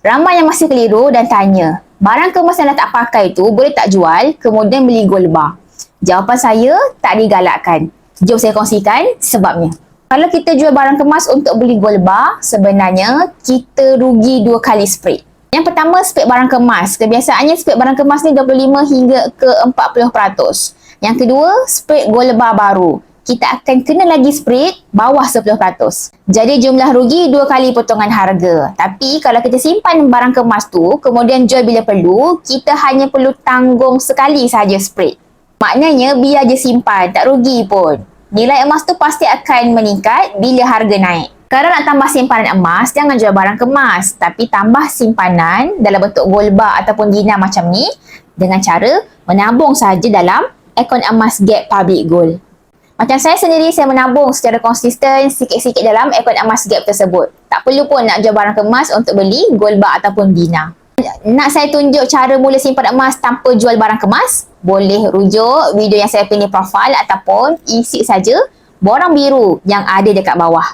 Ramai yang masih keliru dan tanya, barang kemas yang dah tak pakai tu boleh tak jual kemudian beli gold bar? Jawapan saya, tak digalakkan. Jom saya kongsikan sebabnya. Kalau kita jual barang kemas untuk beli gold bar, sebenarnya kita rugi 2 kali spread. Yang pertama, spek barang kemas. Kebiasaannya spek barang kemas ni 25 hingga ke 40%. Yang kedua, spread gold bar baru. Kita akan kena lagi spread bawah 10%. Jadi jumlah rugi 2 kali potongan harga. Tapi kalau kita simpan barang kemas tu, kemudian jual bila perlu, kita hanya perlu tanggung sekali sahaja spread. Maknanya biar je simpan, tak rugi pun. Nilai emas tu pasti akan meningkat bila harga naik. Kalau nak tambah simpanan emas, jangan jual barang kemas. Tapi tambah simpanan dalam bentuk gold bar ataupun dinar macam ni dengan cara menabung sahaja dalam akaun emas Gap Public Gold. Macam saya sendiri, saya menabung secara konsisten sikit-sikit dalam akaun emas Gap tersebut. Tak perlu pun nak jual barang kemas untuk beli gold bar ataupun dinar. Nak saya tunjuk cara mula simpan emas tanpa jual barang kemas? Boleh rujuk video yang saya pilih profil ataupun isi saja borang biru yang ada dekat bawah.